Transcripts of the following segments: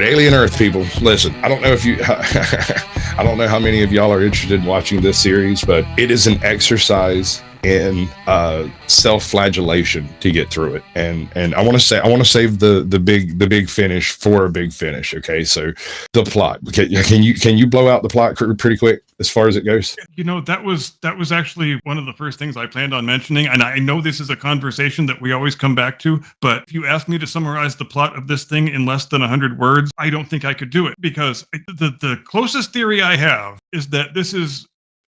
right, Alien Earth people, listen, I don't know if you, I don't know how many of y'all are interested in watching this series, but it is an exercise in self-flagellation to get through it, and I want to save the big finish for a big finish. Okay, so the plot. Can you blow out the plot pretty quick as far as it goes? You know, that was actually one of the first things I planned on mentioning, and I know this is a conversation that we always come back to, but if you asked me to summarize the plot of this thing in less than 100 words, I don't think I could do it, because the closest theory I have is that this is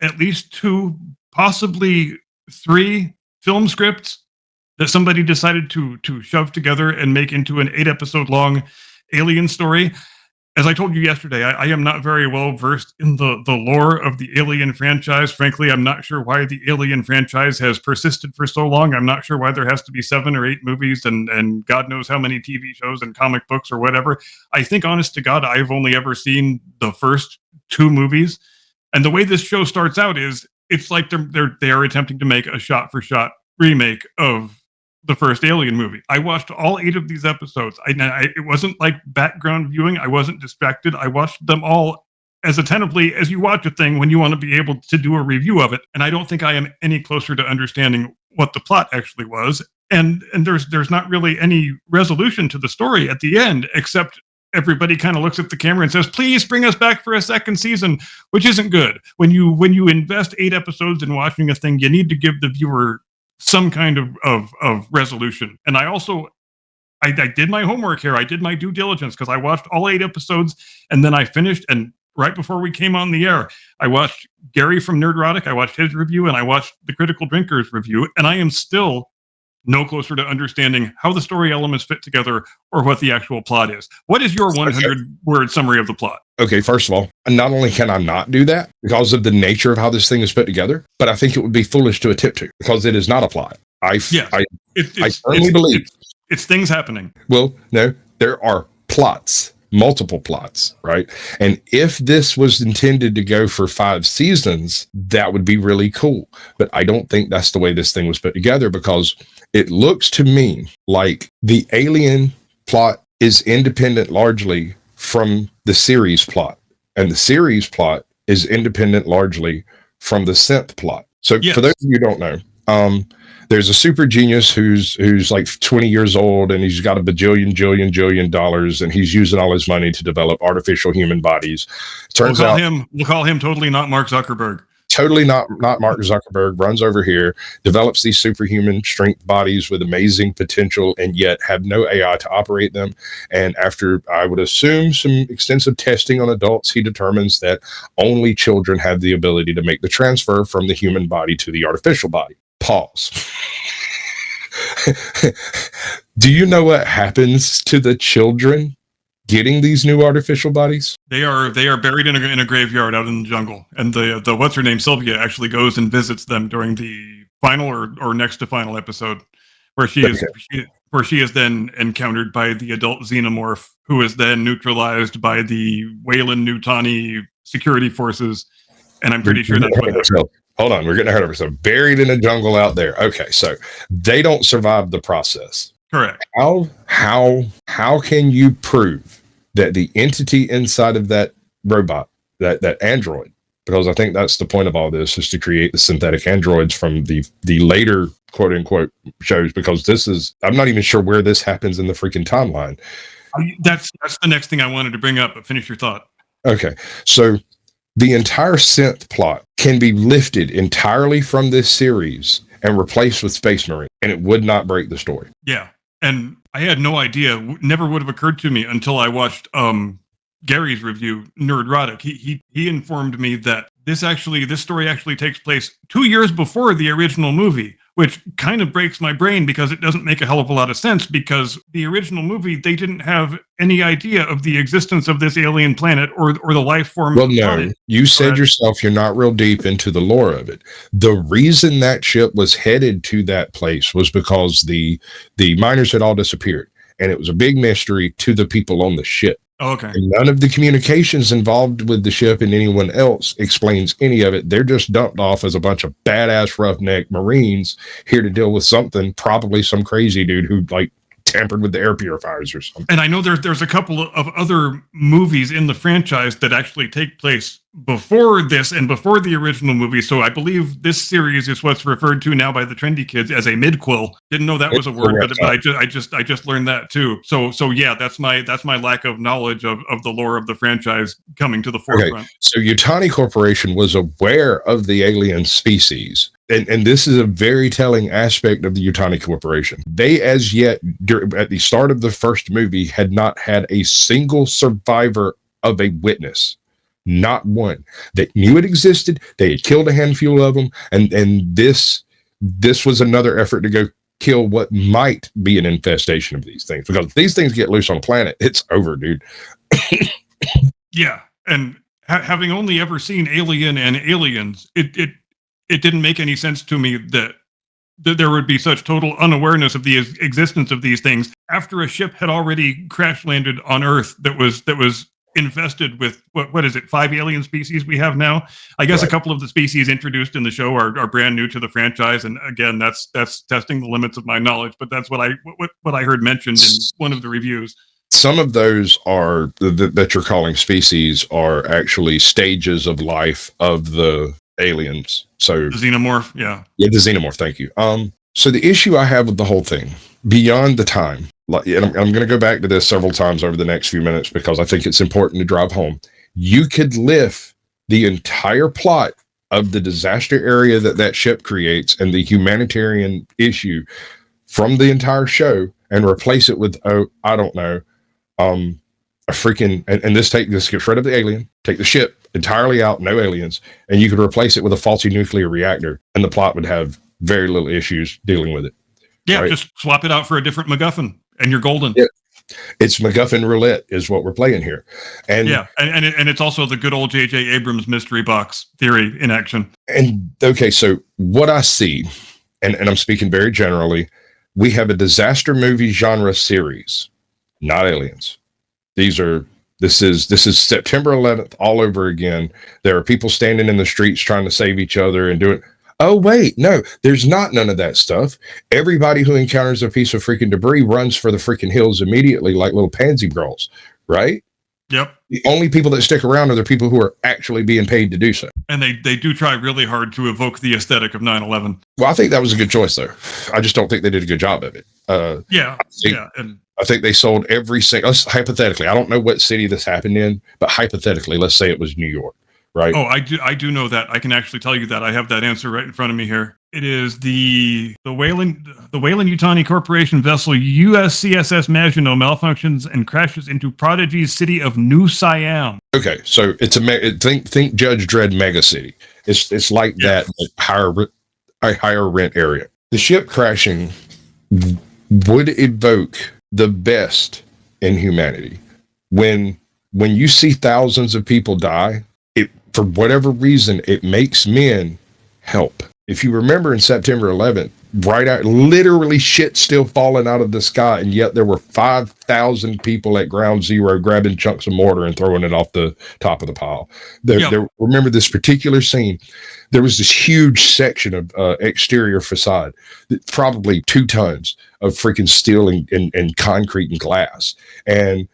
at least 2, possibly 3 film scripts that somebody decided to shove together and make into an 8-episode long Alien story. As I told you yesterday, I am not very well versed in the lore of the Alien franchise. Frankly, I'm not sure why the Alien franchise has persisted for so long. I'm not sure why there has to be 7 or 8 movies and God knows how many TV shows and comic books or whatever. I think, honest to God, I've only ever seen the first 2 movies. And the way this show starts out is, it's like they are attempting to make a shot-for-shot remake of the first Alien movie. I watched all 8 of these episodes. It wasn't like background viewing. I wasn't distracted. I watched them all as attentively as you watch a thing when you want to be able to do a review of it. And I don't think I am any closer to understanding what the plot actually was. And there's not really any resolution to the story at the end, except everybody kind of looks at the camera and says, please bring us back for a second season, which isn't good. When you invest 8 episodes in watching a thing, you need to give the viewer some kind of resolution. And I also, I did my homework here. I did my due diligence, because I watched all 8 episodes, and then I finished, and right before we came on the air, I watched Gary from Nerdrotic, I watched his review, and I watched the Critical Drinkers review, and I am still no closer to understanding how the story elements fit together or what the actual plot is. What is your 100-word summary of the plot? Okay, first of all, not only can I not do that because of the nature of how this thing is put together, but I think it would be foolish to attempt to, because it is not a plot. I firmly believe it's things happening. Well, no, there are plots, multiple plots, right? And if this was intended to go for 5 seasons, that would be really cool. But I don't think that's the way this thing was put together, because it looks to me like the Alien plot is independent largely from the series plot, and the series plot is independent largely from the synth plot. So yes. For those of you who don't know, there's a super genius who's like 20 years old, and he's got a bajillion dollars, and he's using all his money to develop artificial human bodies. We'll call him totally not Mark Zuckerberg. Totally not Mark Zuckerberg. Runs over here, develops these superhuman strength bodies with amazing potential, and yet have no AI to operate them. And after, I would assume, some extensive testing on adults, he determines that only children have the ability to make the transfer from the human body to the artificial body. Pause. Do you know what happens to the children getting these new artificial bodies? They are buried in a graveyard out in the jungle, and the what's her name, Sylvia, actually goes and visits them during the final or next to final episode, where she is then encountered by the adult xenomorph, who is then neutralized by the Weyland-Yutani security forces, and I'm pretty sure that's what happened. Hold on, we're getting ahead of ourselves. Buried in a jungle out there. Okay, so they don't survive the process. Correct. How can you prove that the entity inside of that robot, that android, because I think that's the point of all this, is to create the synthetic androids from the later quote unquote shows, because this is, I'm not even sure where this happens in the freaking timeline. That's the next thing I wanted to bring up, but finish your thought. Okay, so the entire synth plot can be lifted entirely from this series and replaced with Space Marine, and it would not break the story. Yeah. And I had no idea, never would have occurred to me until I watched Gary's review, Nerdrotic. He informed me that this story actually takes place 2 years before the original movie, which kind of breaks my brain, because it doesn't make a hell of a lot of sense, because the original movie, they didn't have any idea of the existence of this alien planet or the life form. Well, no, you said yourself you're not real deep into the lore of it. The reason that ship was headed to that place was because the miners had all disappeared, and it was a big mystery to the people on the ship. Oh, okay. And none of the communications involved with the ship and anyone else explains any of it. They're just dumped off as a bunch of badass roughneck Marines here to deal with something, probably some crazy dude who like tampered with the air purifiers or something. And I know there's a couple of other movies in the franchise that actually take place before this and before the original movie. So I believe this series is what's referred to now by the trendy kids as a midquel. Didn't know that was a word, but I just learned that too. So yeah, that's my lack of knowledge of the lore of the franchise coming to the forefront. Okay. So Yutani Corporation was aware of the alien species. And this is a very telling aspect of the Yutani Corporation. They, as yet, at the start of the first movie, had not had a single survivor of a witness. Not one. They knew it existed. They had killed a handful of them. And this was another effort to go kill what might be an infestation of these things. Because if these things get loose on the planet, it's over, dude. Yeah. And having only ever seen Alien and Aliens, it didn't make any sense to me that there would be such total unawareness of the existence of these things after a ship had already crash landed on Earth that was infested with what is it, 5 alien species we have now. I guess right. A couple of the species introduced in the show are brand new to the franchise, and again, that's testing the limits of my knowledge, but that's what I heard mentioned in one of the reviews. Some of those are that you're calling species are actually stages of life of the aliens. So the xenomorph, yeah, the xenomorph. Thank you. So the issue I have with the whole thing, beyond the time, and I'm going to go back to this several times over the next few minutes because I think it's important to drive home. You could lift the entire plot of the disaster area that ship creates and the humanitarian issue from the entire show and replace it with, I don't know, a freaking, and this gets rid of the alien, take the ship entirely out, no aliens, and you could replace it with a faulty nuclear reactor, and the plot would have very little issues dealing with it. Yeah, right? Just swap it out for a different MacGuffin, and you're golden. Yeah. It's MacGuffin roulette is what we're playing here. And yeah, and it's also the good old J.J. Abrams mystery box theory in action. And okay, so what I see, and I'm speaking very generally, we have a disaster movie genre series, not aliens. This is September 11th all over again. There are people standing in the streets trying to save each other and doing. Oh, wait, no, there's not none of that stuff. Everybody who encounters a piece of freaking debris runs for the freaking hills immediately like little pansy girls, right? Yep. The only people that stick around are the people who are actually being paid to do so. And they do try really hard to evoke the aesthetic of 9/11. Well, I think that was a good choice, though. I just don't think they did a good job of it. And I think they sold every single, hypothetically, I don't know what city this happened in, but hypothetically, let's say it was New York. Right. Oh, I do know that. I can actually tell you that. I have that answer right in front of me here. It is the Weyland-Yutani Corporation vessel USCSS Maginot malfunctions and crashes into Prodigy's city of New Siam. Okay, so it's think Judge Dredd mega city. It's like that, but higher rent area. The ship crashing would evoke the best in humanity. When you see thousands of people die, for whatever reason, it makes men help. If you remember in September 11th, literally shit still falling out of the sky, and yet there were 5,000 people at ground zero grabbing chunks of mortar and throwing it off the top of the pile. Remember this particular scene, there was this huge section of exterior facade, probably 2 tons of freaking steel and concrete and glass. And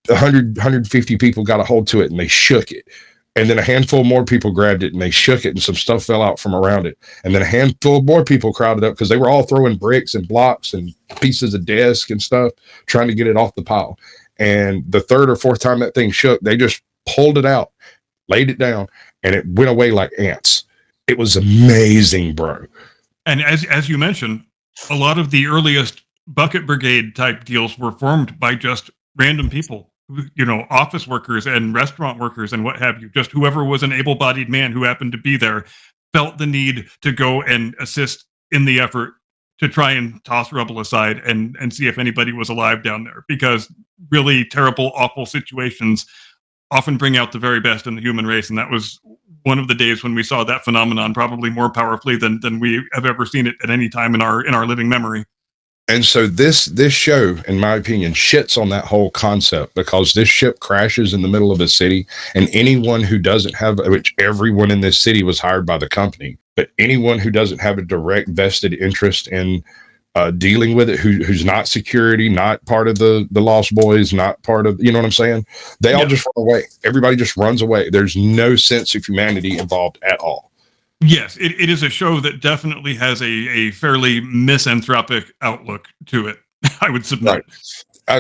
150 people got a hold to it and they shook it. And then a handful more people grabbed it and they shook it and some stuff fell out from around it. And then a handful more people crowded up because they were all throwing bricks and blocks and pieces of desk and stuff, trying to get it off the pile. And the 3rd or 4th time that thing shook, they just pulled it out, laid it down, and it went away like ants. It was amazing, bro. And as you mentioned, a lot of the earliest bucket brigade type deals were formed by just random people. Office workers and restaurant workers and what have you, just whoever was an able-bodied man who happened to be there felt the need to go and assist in the effort to try and toss rubble aside and see if anybody was alive down there, because really terrible, awful situations often bring out the very best in the human race. And that was one of the days when we saw that phenomenon probably more powerfully than we have ever seen it at any time in our living memory. And so this show, in my opinion, shits on that whole concept, because this ship crashes in the middle of a city, and anyone who doesn't have, which everyone in this city was hired by the company, but anyone who doesn't have a direct vested interest in dealing with it, who's not security, not part of the Lost Boys, not part of, you know what I'm saying? They all just run away. Everybody just runs away. There's no sense of humanity involved at all. Yes, it is a show that definitely has a fairly misanthropic outlook to it, I would submit. Right.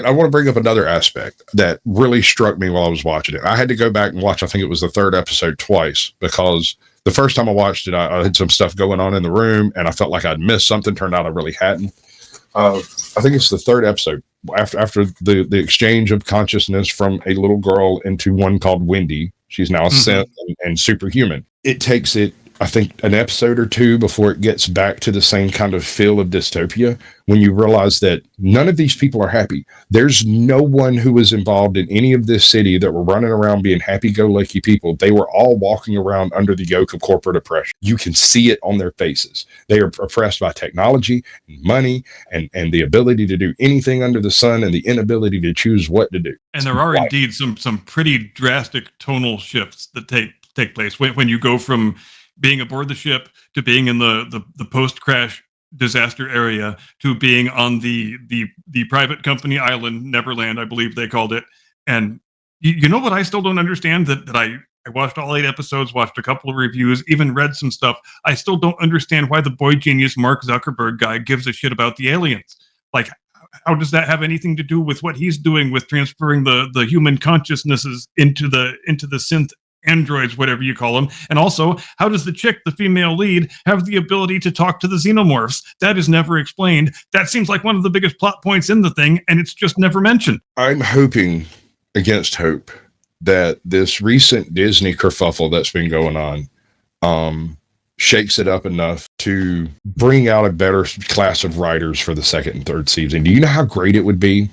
I want to bring up another aspect that really struck me while I was watching it. I had to go back and watch, I think it was the third episode twice, because the first time I watched it, I had some stuff going on in the room and I felt like I'd missed something. Turned out I really hadn't. I think it's the third episode after the exchange of consciousness from a little girl into one called Wendy. She's now a synth and superhuman. It takes it, I think, an episode or two before it gets back to the same kind of feel of dystopia, when you realize that none of these people are happy. There's no one who was involved in any of this city that were running around being happy-go-lucky people. They were all walking around under the yoke of corporate oppression. You can see it on their faces. They are oppressed by technology, and money, and the ability to do anything under the sun, and the inability to choose what to do. And there are indeed some pretty drastic tonal shifts that take place when you go from being aboard the ship to being in the post-crash disaster area to being on the private company island, Neverland, I believe they called it. And you know what I still don't understand, that I watched all 8 episodes, watched a couple of reviews, even read some stuff. I still don't understand why the boy genius Mark Zuckerberg guy gives a shit about the aliens. Like, how does that have anything to do with what he's doing with transferring the human consciousnesses into the synth androids, whatever you call them? And also, how does the chick, the female lead, have the ability to talk to the xenomorphs? That is never explained. That seems like one of the biggest plot points in the thing, and it's just never mentioned. I'm hoping against hope that this recent Disney kerfuffle that's been going on shakes it up enough to bring out a better class of writers for the second and third season. Do you know how great it would be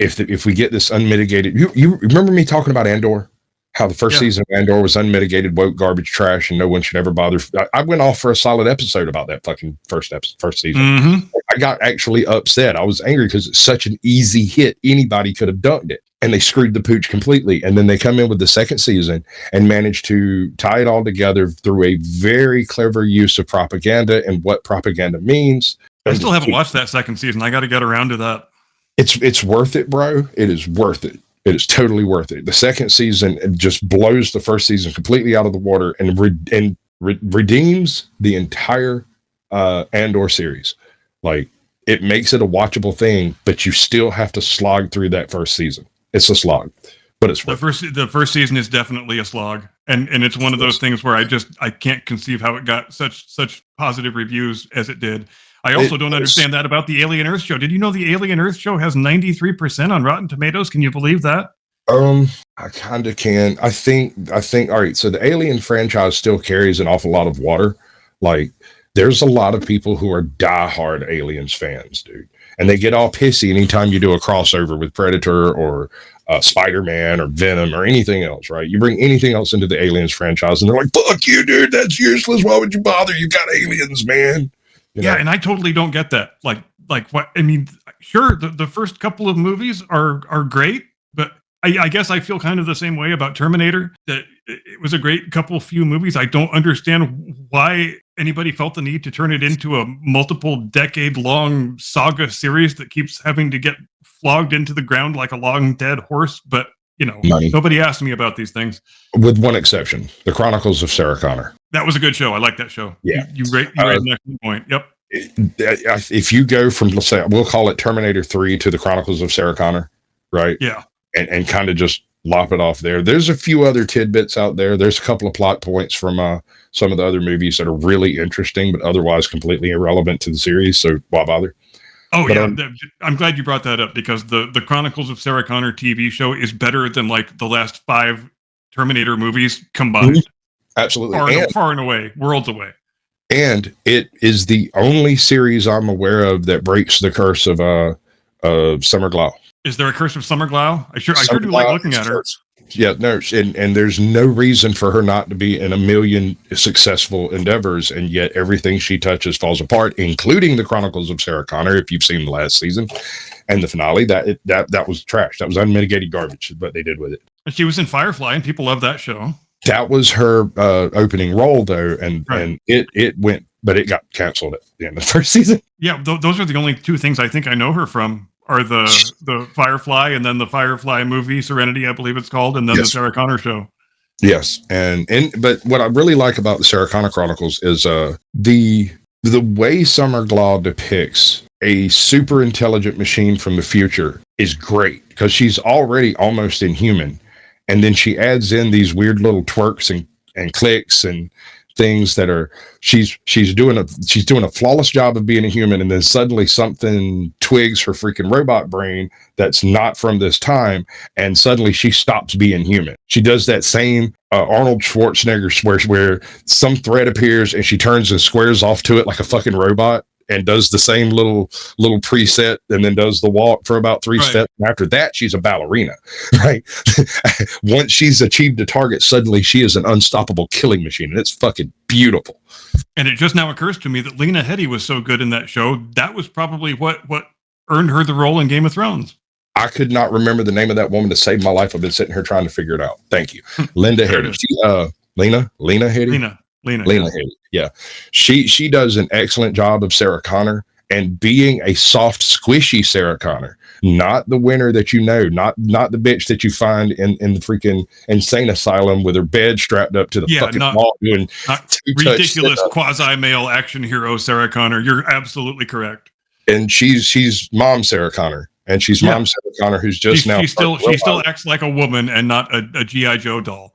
if we get this unmitigated? You remember me talking about Andor? How the first season of Andor was unmitigated woke garbage trash, and no one should ever bother. I went off for a solid episode about that fucking first season. I got actually upset. I was angry because it's such an easy hit. Anybody could have dunked it, and they screwed the pooch completely. And then they come in with the second season and manage to tie it all together through a very clever use of propaganda and what propaganda means. I still haven't watched that second season. I got to get around to that. It's worth it, bro. It is worth it. It is totally worth it. The second season just blows the first season completely out of the water and redeems the entire Andor series. Like, it makes it a watchable thing, but you still have to slog through that first season. It's a slog, but it's worth it. The first season is definitely a slog, and it's one of those things where I can't conceive how it got such positive reviews as it did. I also don't understand that about the Alien Earth show. Did you know the Alien Earth show has 93% on Rotten Tomatoes? Can you believe that? I kind of can. I think, all right. So the Alien franchise still carries an awful lot of water. Like, there's a lot of people who are diehard Aliens fans, dude. And they get all pissy anytime you do a crossover with Predator or Spider-Man or Venom or anything else, right? You bring anything else into the Aliens franchise and they're like, fuck you, dude. That's useless. Why would you bother? You got aliens, man. You know? And I totally don't get that. Like what? I mean, sure, the first couple of movies are great, but I guess I feel kind of the same way about Terminator. That it was a great few movies. I don't understand why anybody felt the need to turn it into a multiple decade-long saga series that keeps having to get flogged into the ground like a long dead horse. But nobody asked me about these things. With one exception, The Chronicles of Sarah Connor. That was a good show. I like that show. Yeah. You raised an excellent point. Yep. If you go from, let's say, we'll call it Terminator 3 to The Chronicles of Sarah Connor, right? Yeah. And kind of just lop it off there. There's a few other tidbits out there. There's a couple of plot points from some of the other movies that are really interesting, but otherwise completely irrelevant to the series. So why bother? Oh, but, yeah. I'm glad you brought that up, because the Chronicles of Sarah Connor TV show is better than like the last 5 Terminator movies combined. Absolutely. Far and away, worlds away. And it is the only series I'm aware of that breaks the curse of Summer Glau. Is there a curse of Summer Glau? I sure do like looking at her. Yeah, no, and there's no reason for her not to be in a million successful endeavors, and yet everything she touches falls apart, including the Chronicles of Sarah Connor. If you've seen the last season and the finale, that was trash. That was unmitigated garbage. What they did with it. And she was in Firefly, and people love that show. That was her opening role, though, and it went but it got canceled at the end of the first season. Yeah, those are the only two things I think I know her from. Are the Firefly and then the Firefly movie Serenity, I believe it's called, and then the Sarah Connor show. Yes, but what I really like about the Sarah Connor Chronicles is the way Summer Glau depicts a super intelligent machine from the future is great, because she's already almost inhuman, and then she adds in these weird little twerks and clicks and things that are she's doing a flawless job of being a human, and then suddenly something twigs her freaking robot brain that's not from this time, and suddenly she stops being human. She does that same Arnold Schwarzenegger where some thread appears and she turns and squares off to it like a fucking robot, and does the same little preset, and then does the walk for about 3 steps. And after that, she's a ballerina, right? Once she's achieved a target, suddenly she is an unstoppable killing machine, and it's fucking beautiful. And it just now occurs to me that Lena Headey was so good in that show. That was probably what earned her the role in Game of Thrones. I could not remember the name of that woman to save my life. I've been sitting here trying to figure it out. Thank you. Linda Headey. Lena Headey? Lena Headey. Yeah. She does an excellent job of Sarah Connor, and being a soft, squishy Sarah Connor, not the winner that you know, not the bitch that you find in the freaking insane asylum with her bed strapped up to the fucking wall doing ridiculous quasi-male action hero Sarah Connor. You're absolutely correct. And she's mom Sarah Connor. And she's mom Sarah Connor, who's just now. She still acts like a woman and not a G.I. Joe doll.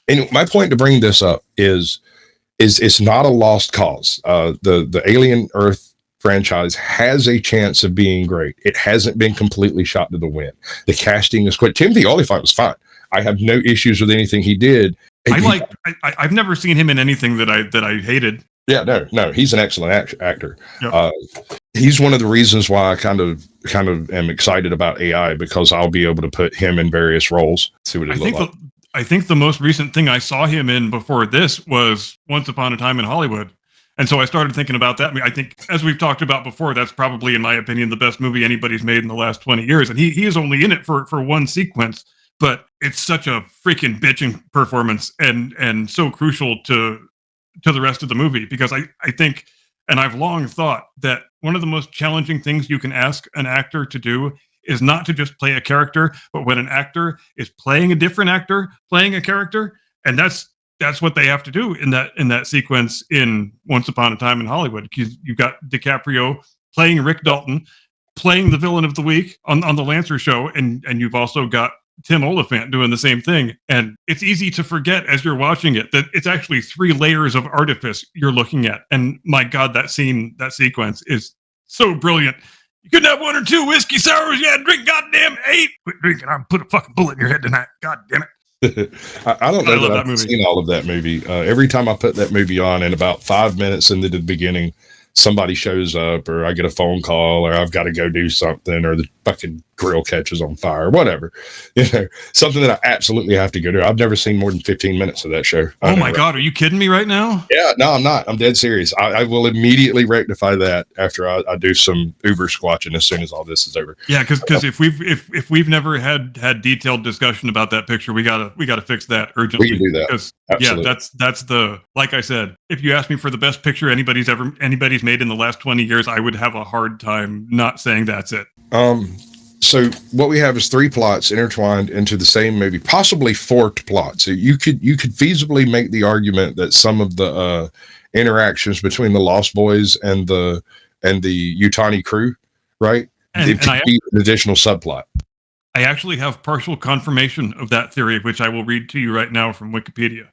And my point to bring this up is it's not a lost cause. The Alien Earth franchise has a chance of being great. It hasn't been completely shot to the wind. The casting is quite. Timothy Olyphant was fine. I have no issues with anything he did. I've never seen him in anything that I hated. Yeah, no, he's an excellent actor. Yep. He's one of the reasons why I kind of am excited about AI, because I'll be able to put him in various roles. See what it looks like. I think the most recent thing I saw him in before this was Once Upon a Time in Hollywood. And so I started thinking about that. I mean, I think, as we've talked about before, that's probably, in my opinion, the best movie anybody's made in the last 20 years. And he is only in it for one sequence, but it's such a freaking bitching performance and so crucial to the rest of the movie, because I think, and I've long thought, that one of the most challenging things you can ask an actor to do is not to just play a character, but when an actor is playing a different actor, playing a character, and that's what they have to do in that sequence in Once Upon a Time in Hollywood. Because you've got DiCaprio playing Rick Dalton, playing the villain of the week on the Lancer show, and you've also got Tim Olyphant doing the same thing. And it's easy to forget as you're watching it that it's actually 3 layers of artifice you're looking at. And my God, that sequence is so brilliant. You couldn't have 1 or 2 whiskey sours. You had to drink goddamn 8. Quit drinking. I'll put a fucking bullet in your head tonight. God damn it. I don't know that I've seen all of that movie. Every time I put that movie on, and about 5 minutes into the beginning, somebody shows up, or I get a phone call, or I've got to go do something, or the fucking grill catches on fire, whatever, something that I absolutely have to go do. I've never seen more than 15 minutes of that show. Oh my God. Are you kidding me right now? Yeah, no, I'm not. I'm dead serious. I will immediately rectify that after I do some Uber squatching as soon as all this is over. Yeah. Cause if we've never had detailed discussion about that picture, we gotta fix that urgently. We can do that. Because that's the, like I said, if you ask me for the best picture anybody's made in the last 20 years, I would have a hard time not saying that's it. So what we have is 3 plots intertwined into the same movie, possibly forked plots. So you could feasibly make the argument that some of the interactions between the Lost Boys and the Yutani crew, right? It could be an additional subplot. I actually have partial confirmation of that theory, which I will read to you right now from Wikipedia.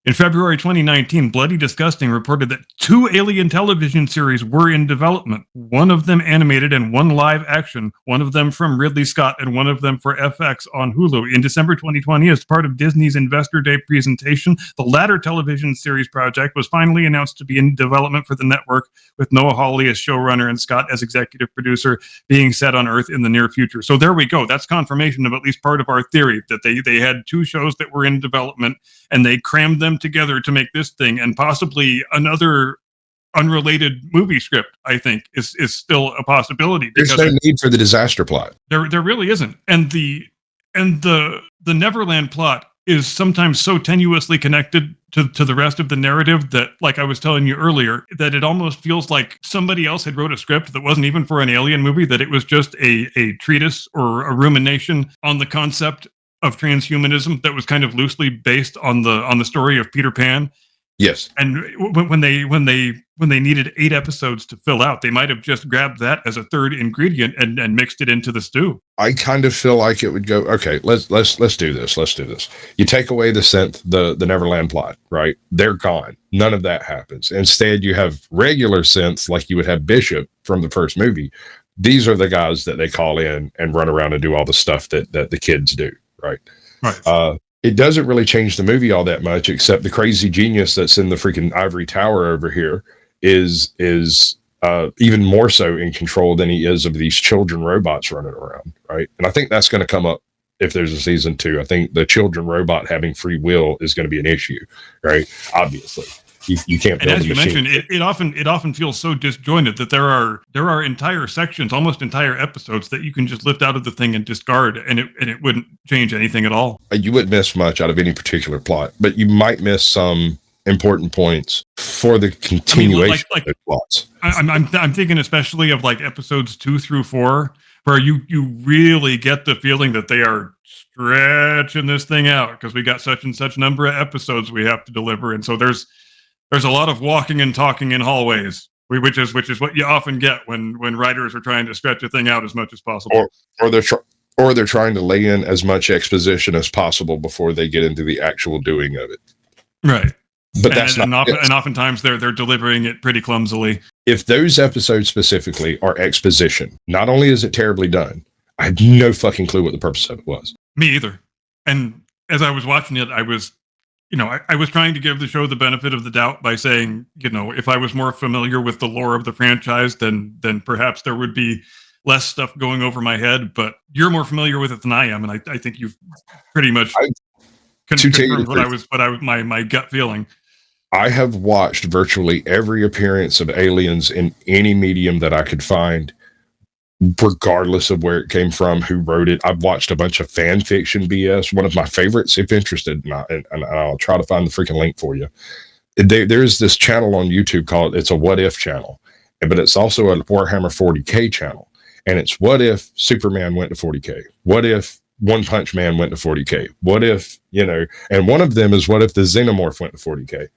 In February 2019, Bloody Disgusting reported that 2 Alien television series were in development, one of them animated and one live action, one of them from Ridley Scott and one of them for FX on Hulu. In December 2020, as part of Disney's Investor Day presentation, the latter television series project was finally announced to be in development for the network, with Noah Hawley as showrunner and Scott as executive producer, being set on Earth in the near future. So there we go. That's confirmation of at least part of our theory, that they had 2 shows that were in development and they crammed them together to make this thing, and possibly another unrelated movie script, I think, is still a possibility. There's no need for the disaster plot. There really isn't. And the Neverland plot is sometimes so tenuously connected to the rest of the narrative that, like I was telling you earlier, that it almost feels like somebody else had wrote a script that wasn't even for an alien movie, that it was just a treatise or a rumination on the concept of transhumanism that was kind of loosely based on the story of Peter Pan. Yes. And when they needed 8 episodes to fill out, they might have just grabbed that as a third ingredient and mixed it into the stew. I kind of feel like it would go, okay, let's do this. Let's do this. You take away the synth, the Neverland plot, right? They're gone. None of that happens. Instead, you have regular synths like you would have Bishop from the first movie. These are the guys that they call in and run around and do all the stuff that the kids do, right? Right. It doesn't really change the movie all that much, except the crazy genius that's in the freaking ivory tower over here is even more so in control than he is of these children robots running around, right? And I think that's going to come up if there's a season 2. I think the children robot having free will is going to be an issue, right? Obviously, you can't build and as a you machine. mentioned, it often feels so disjointed that there are entire sections, almost entire episodes, that you can just lift out of the thing and discard, and it wouldn't change anything at all. You wouldn't miss much out of any particular plot, but you might miss some important points for the continuation of the plots. I'm thinking especially of like episodes 2 through 4, where you really get the feeling that they are stretching this thing out because we got such and such number of episodes we have to deliver, and so there's a lot of walking and talking in hallways, which is what you often get when writers are trying to stretch a thing out as much as possible. Or they're trying to lay in as much exposition as possible before they get into the actual doing of it. Right. But that's not. And oftentimes they're delivering it pretty clumsily. If those episodes specifically are exposition, not only is it terribly done, I have no fucking clue what the purpose of it was. Me either. And as I was watching it, I was trying to give the show the benefit of the doubt by saying, if I was more familiar with the lore of the franchise, then perhaps there would be less stuff going over my head. But you're more familiar with it than I am, and I think you've pretty much confirmed my gut feeling. I have watched virtually every appearance of aliens in any medium that I could find, regardless of where it came from, who wrote it. I've watched a bunch of fan fiction BS. One of my favorites, if interested, and I'll try to find the freaking link for you. There's this channel on YouTube called, it's a What If channel, but it's also a Warhammer 40K channel. And it's what if Superman went to 40K? What if One Punch Man went to 40K? What if, and one of them is what if the Xenomorph went to 40K?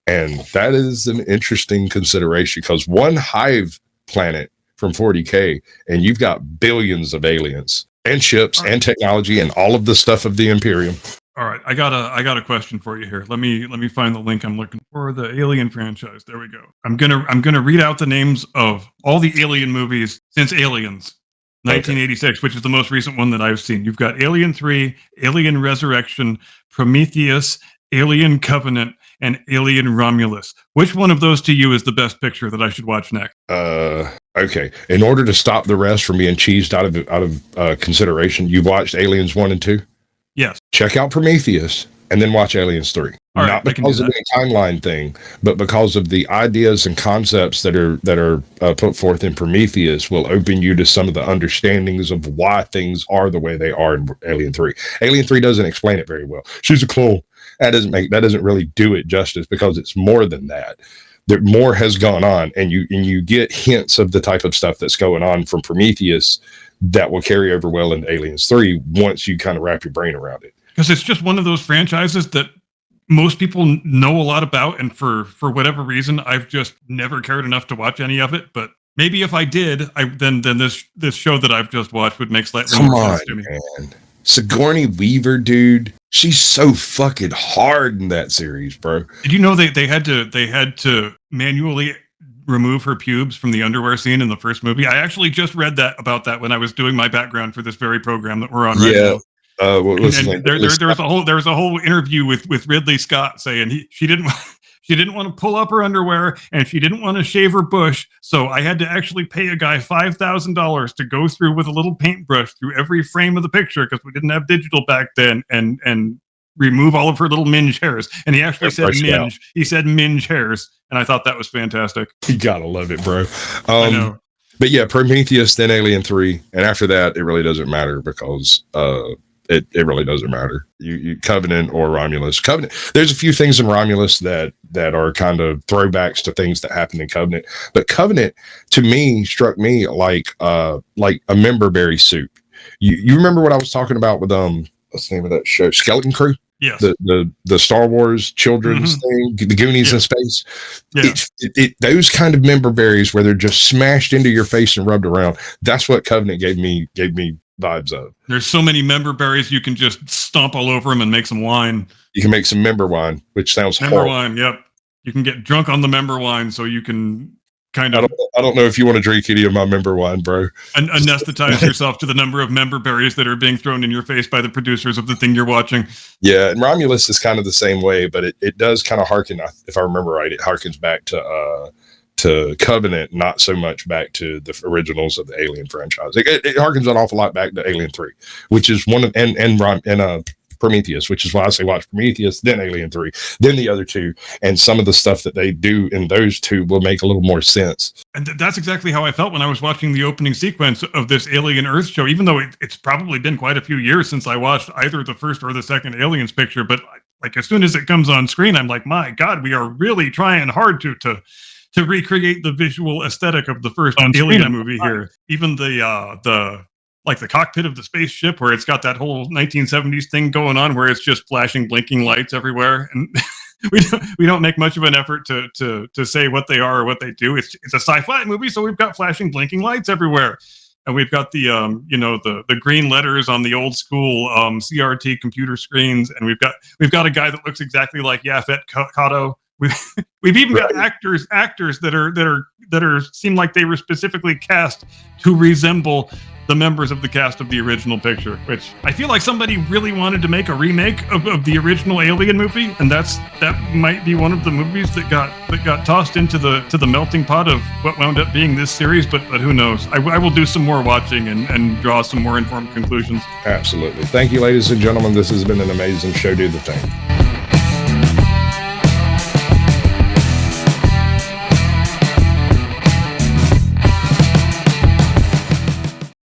And that is an interesting consideration because one hive planet from 40K and you've got billions of aliens and ships and technology and all of the stuff of the Imperium. All right, I got a question for you here. Let me find the link I'm looking for. The Alien franchise. There we go. I'm gonna read out the names of all the Alien movies since Aliens, 1986, which is the most recent one that I've seen. You've got Alien 3, Alien Resurrection, Prometheus, Alien Covenant, and Alien Romulus. Which one of those to you is the best picture that I should watch next? Okay. In order to stop the rest from being cheesed out of consideration, you've watched Aliens 1 and 2? Yes. Check out Prometheus and then watch Aliens 3. All Not right, because of any timeline thing, but because of the ideas and concepts that are put forth in Prometheus will open you to some of the understandings of why things are the way they are in Alien 3. Alien 3 doesn't explain it very well. She's a clone. That doesn't really do it justice because it's more than that. There more has gone on, and you get hints of the type of stuff that's going on from Prometheus that will carry over well into Aliens 3 once you kind of wrap your brain around it. Because it's just one of those franchises that most people know a lot about, and for whatever reason, I've just never cared enough to watch any of it. But maybe if I did, then this show that I've just watched would make slightly more sense to me. Man. Sigourney Weaver, dude, she's so fucking hard in that series, bro. Did you know they had to manually remove her pubes from the underwear scene in the first movie? I actually just read about that when I was doing my background for this very program that we're on right now. There's a whole interview with Ridley Scott saying she didn't want to pull up her underwear and she didn't want to shave her bush, so I had to actually pay a guy $5,000 to go through with a little paintbrush through every frame of the picture because we didn't have digital back then and remove all of her little minge hairs. And he actually said minge. He said minge hairs, and I thought that was fantastic. You gotta love it, bro. I know. But yeah, Prometheus, then Alien 3, and after that, it really doesn't matter because it really doesn't matter. You Covenant or Romulus. Covenant. There's a few things in Romulus that are kind of throwbacks to things that happened in Covenant, but Covenant to me struck me like a member berry soup. You remember what I was talking about with what's the name of that show? Skeleton Crew. Yes. The Star Wars children's thing, the Goonies in space. Yeah. Those kind of member berries where they're just smashed into your face and rubbed around. That's what Covenant gave me vibes of. There's so many member berries you can just stomp all over them and make some wine. You can make some member wine, which sounds member horrible. wine. Yep. You can get drunk on the member wine, so you can kind of. I don't know if you want to drink any of my member wine, bro. And anesthetize yourself to the number of member berries that are being thrown in your face by the producers of the thing you're watching. Yeah, and Romulus is kind of the same way, but it does kind of harken, if I remember right, it harkens back to Covenant, not so much back to the originals of the Alien franchise. It harkens an awful lot back to Alien 3, which is one of and Prometheus, which is why I say watch Prometheus, then Alien 3, then the other two, and some of the stuff that they do in those two will make a little more sense. And that's exactly how I felt when I was watching the opening sequence of this Alien Earth show, even though it's probably been quite a few years since I watched either the first or the second Aliens picture, but like as soon as it comes on screen, I'm like, my God, we are really trying hard to recreate the visual aesthetic of the first Alien movie here. Even the cockpit of the spaceship where it's got that whole 1970s thing going on where it's just flashing, blinking lights everywhere. And we don't make much of an effort to say what they are or what they do. It's a sci-fi movie, so we've got flashing, blinking lights everywhere. And we've got the the green letters on the old school CRT computer screens, and we've got a guy that looks exactly like Yaphet Kotto. We've even got actors that seem like they were specifically cast to resemble the members of the cast of the original picture, which I feel like somebody really wanted to make a remake of the original Alien movie, and that might be one of the movies that got tossed into the melting pot of what wound up being this series. But who knows? I will do some more watching and draw some more informed conclusions. Absolutely. Thank you, ladies and gentlemen. This has been an amazing show. Do the thing.